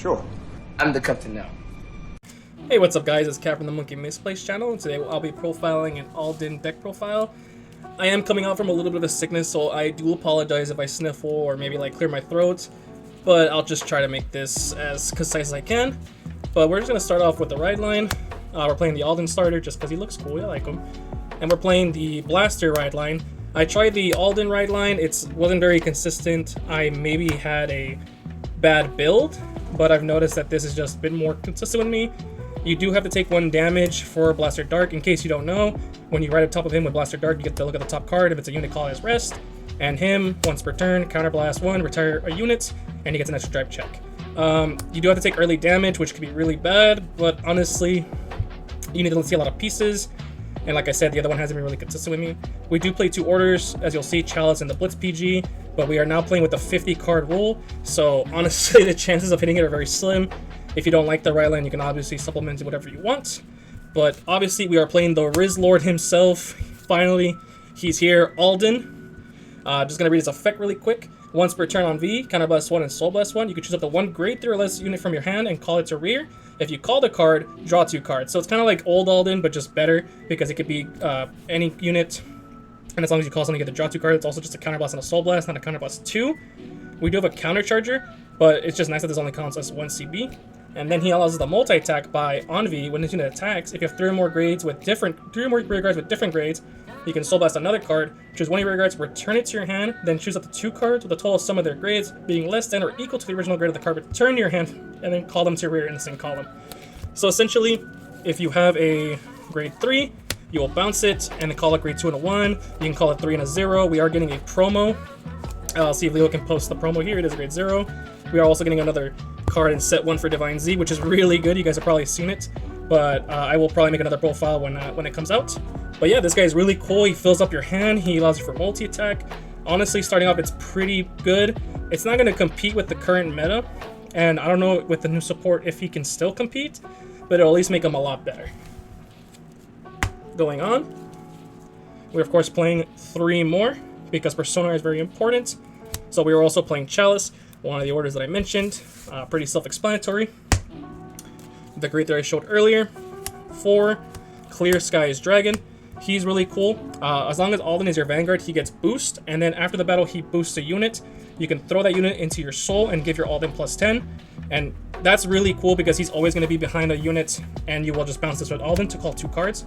Sure. I'm the captain now. Hey, what's up guys, it's Cap from the Monkey Misplaced channel, and today I'll be profiling an Alden deck profile. I am coming out from a little bit of a sickness, so I do apologize if I sniffle or maybe like clear my throat, but I'll just try to make this as concise as I can. But we're just going to start off with the ride line. We're playing the Alden starter just because he looks cool, I like him. And we're playing the Blaster ride line. I tried the Alden ride line, it wasn't very consistent. I maybe had a bad build, but I've noticed that this has just been more consistent with me. You do have to take 1 damage for Blaster Dark. In case you don't know, when you ride up top of him with Blaster Dark, you get to look at the top card if it's a unit, call it as rest. And him, once per turn, counterblast 1, retire a unit, and he gets an extra drive check. You do have to take early damage, which could be really bad, but honestly, you need to see a lot of pieces. And like I said, the other one hasn't been really consistent with me. We do play 2 orders, as you'll see, Chalice and the Blitz PG, but we are now playing with the 50 card rule, so honestly, the chances of hitting it are very slim. If you don't like the ride line, you can obviously supplement it whatever you want. But obviously, we are playing the Riz Lord himself. Finally, he's here, Alden. Just gonna read his effect really quick. Once per turn on V, counterblast 1 and soul blast 1. You can choose up to 1 grade 3 or less unit from your hand and call it to rear. If you call the card, draw 2 cards. So it's kind of like old Alden, but just better because it could be any unit. And as long as you call something, you get to draw 2 cards. It's also just a counterblast and a soul blast, not a counterblast 2. We do have a counter charger, but it's just nice that this only counts as 1 CB. And then he allows us the multi-attack by on V when his unit attacks. If you have 3 or more grades with different rear guards with different grades, you can soul blast another card, choose 1 of your rear guards, return it to your hand, then choose up to 2 cards with the total sum of their grades being less than or equal to the original grade of the card, return to your hand, and then call them to your rear in the same column. So essentially, if you have a grade 3, you will bounce it and then call it grade 2 and a 1. You can call it 3 and a 0. We are getting a promo. See if Leo can post the promo here. It is grade 0. We are also getting another card in set 1 for Divine Z, which is really good. You guys have probably seen it, but I will probably make another profile when it comes out. But yeah, this guy is really cool. He fills up your hand. He allows you for multi-attack. Honestly, starting off, it's pretty good. It's not going to compete with the current meta, and I don't know with the new support if he can still compete, but it'll at least make him a lot better. Going on, we're of course playing 3 more because Persona is very important. So we were also playing Chalice, one of the orders that I mentioned. Pretty self-explanatory. The grade that I showed earlier. 4, Clear Skies Dragon. He's really cool. As long as Alden is your Vanguard, he gets boost, and then after the battle, he boosts a unit. You can throw that unit into your soul and give your Alden +10, and that's really cool because he's always going to be behind a unit, and you will just bounce this with Alden to call 2 cards.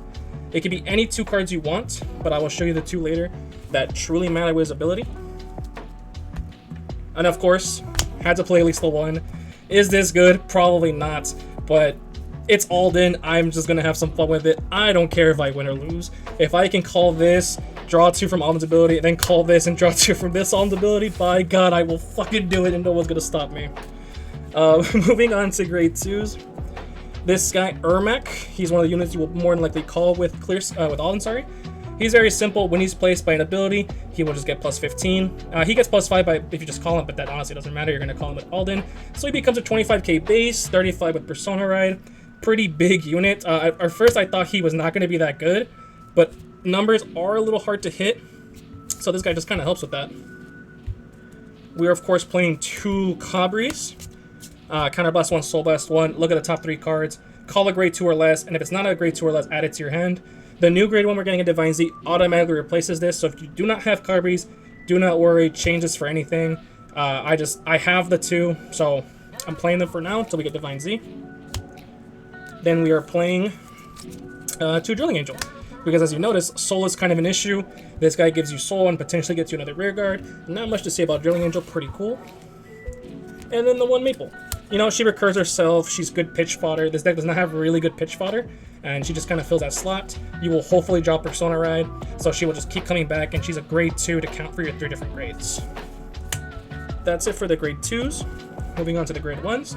It can be any 2 cards you want, but I will show you the 2 later that truly matter with his ability. And of course, had to play at least the 1. Is this good? Probably not, but it's Alden. I'm just gonna have some fun with it. I don't care if I win or lose. If I can call this, draw 2 from Alden's ability, and then call this and draw 2 from this Alden's ability, by God, I will fucking do it and no one's gonna stop me. Moving on to grade 2s. This guy, Ermac, he's one of the units you will more than likely call with Alden, sorry. He's very simple. When he's placed by an ability, he will just get +15. He gets +5 if you just call him, but that honestly doesn't matter. You're going to call him with Alden. So he becomes a 25k base, 35 with Persona Ride. Pretty big unit. At first, I thought he was not going to be that good, but numbers are a little hard to hit. So this guy just kind of helps with that. We are, of course, playing 2 Cabris. Counterblast 1, Soul Blast 1. Look at the top 3 cards. Call a grade 2 or less, and if it's not a grade 2 or less, add it to your hand. The new grade 1 we're getting in Divine Z automatically replaces this, so if you do not have Cabris, do not worry, change this for anything. I have the 2, so I'm playing them for now until we get Divine Z. Then we are playing 2 Drilling Angel, because as you notice, Soul is kind of an issue. This guy gives you Soul and potentially gets you another rear guard. Not much to say about Drilling Angel, pretty cool. And then the 1 Maple. You know, she recurs herself, she's good pitch fodder. This deck does not have really good pitch fodder, and she just kind of fills that slot. You will hopefully drop Persona Ride, so she will just keep coming back, and she's a grade 2 to count for your 3 different grades. That's it for the grade 2s. Moving on to the grade 1s.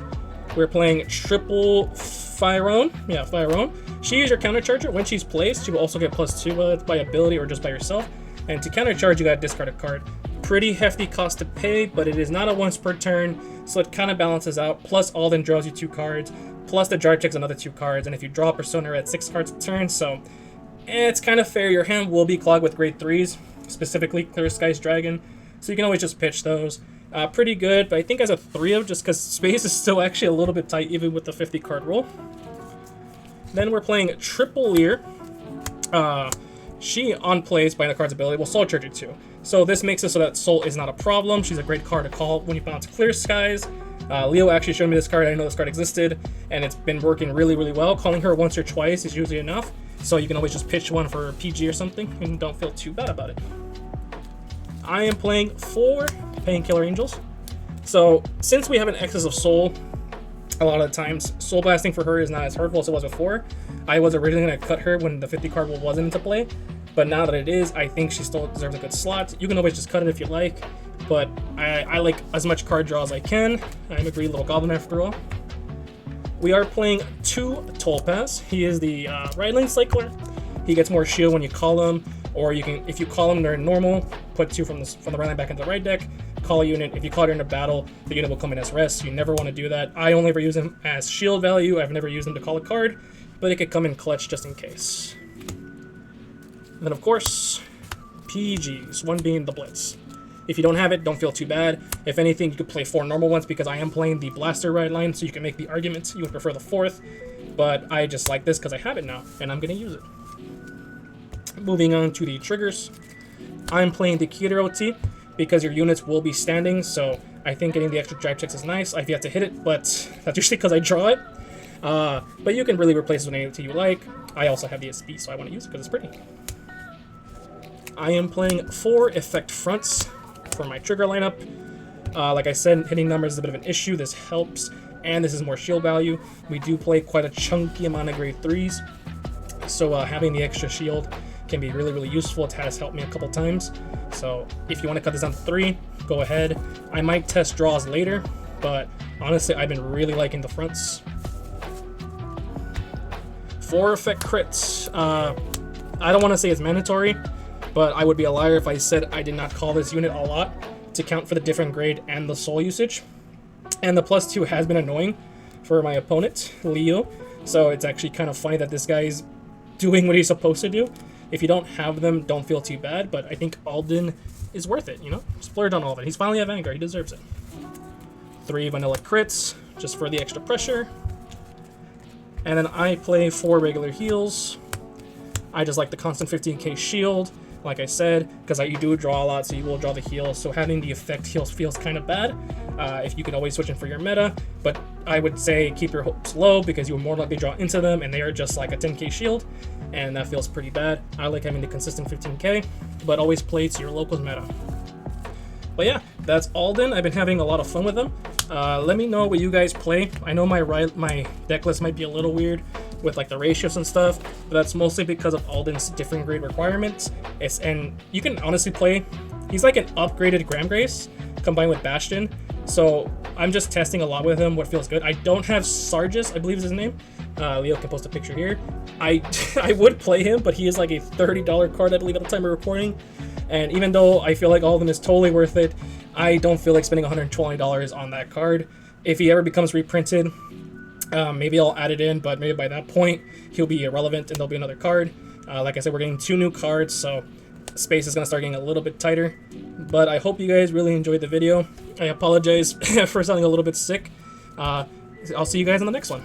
We're playing triple Firone. Yeah, Firone. She is your counter charger. When she's placed, she will also get +2, whether it's by ability or just by yourself. And to counter charge, you gotta discard a card. Pretty hefty cost to pay, but it is not a once per turn, so it kind of balances out. Plus, Alden draws you 2 cards, plus the drive checks another 2 cards, and if you draw Persona at 6 cards a turn, so it's kind of fair. Your hand will be clogged with grade 3s, specifically Clear Skies Dragon, so you can always just pitch those. Pretty good, but I think as a 3 of, just because space is still actually a little bit tight even with the 50 card rule. Then we're playing Triple Lear. She on-plays by the card's ability will Soul Charge it too. So this makes it so that Soul is not a problem. She's a great card to call when you bounce Clear Skies. Leo actually showed me this card. I didn't know this card existed, and it's been working really, really well. Calling her once or twice is usually enough, so you can always just pitch one for PG or something and don't feel too bad about it. I am playing 4 Painkiller Angels. So since we have an excess of Soul, a lot of the times Soul Blasting for her is not as hurtful as it was before. I was originally going to cut her when the 50 card rule wasn't into play, but now that it is, I think she still deserves a good slot. You can always just cut it if you like, but I like as much card draw as I can. I'm a greedy little goblin after all. We are playing 2 Tolpas. He is the right lane cycler. He gets more shield when you call him, or you can, if you call him during normal, put 2 from the right lane back into the right deck. Call a unit. If you call it in a battle, the unit will come in as rest. You never want to do that. I only ever use him as shield value. I've never used him to call a card, but it could come in clutch just in case. And then of course, PGs, one being the Blitz. If you don't have it, don't feel too bad. If anything, you could play 4 normal ones because I am playing the Blaster right line, so you can make the argument you would prefer the 4th, but I just like this because I have it now, and I'm going to use it. Moving on to the triggers. I'm playing the Kiter OT because your units will be standing, so I think getting the extra drive checks is nice. I've yet to hit it, but that's usually because I draw it. But you can really replace it with any OT you like. I also have the SP, so I want to use it because it's pretty. I am playing 4 Effect Fronts for my trigger lineup. Like I said, hitting numbers is a bit of an issue. This helps, and this is more shield value. We do play quite a chunky amount of grade 3s, so having the extra shield can be really, really useful. It has helped me a couple times. So if you want to cut this down to 3, go ahead. I might test draws later, but honestly, I've been really liking the fronts. 4 effect crits. I don't want to say it's mandatory, but I would be a liar if I said I did not call this unit a lot to count for the different grade and the soul usage. And the +2 has been annoying for my opponent, Leo. So it's actually kind of funny that this guy's doing what he's supposed to do. If you don't have them, don't feel too bad, but I think Alden is worth it, you know? Splurged on all of it. He's finally a Vanguard, he deserves it. 3 vanilla crits, just for the extra pressure. And then I play 4 regular heals. I just like the constant 15k shield, like I said, because you do draw a lot, so you will draw the heals. So having the effect heals feels kind of bad if you can always switch in for your meta. But I would say keep your hopes low because you will more likely draw into them, and they are just like a 10k shield, and that feels pretty bad. I like having the consistent 15k, but always play to your locals meta. But yeah, that's Alden. I've been having a lot of fun with them. Let me know what you guys play. I know my deck list might be a little weird with like the ratios and stuff, but that's mostly because of Alden's different grade requirements. And you can honestly play, he's like an upgraded Graham Grace combined with Bastion. So I'm just testing a lot with him, what feels good. I don't have Sargis, I believe is his name. Leo can post a picture here. I would play him, but he is like a $30 card, I believe, at the time of recording. And even though I feel like Alden is totally worth it, I don't feel like spending $120 on that card. If he ever becomes reprinted, maybe I'll add it in, but maybe by that point, he'll be irrelevant and there'll be another card. Like I said, we're getting 2 new cards, so space is going to start getting a little bit tighter. But I hope you guys really enjoyed the video. I apologize for sounding a little bit sick. I'll see you guys in the next one.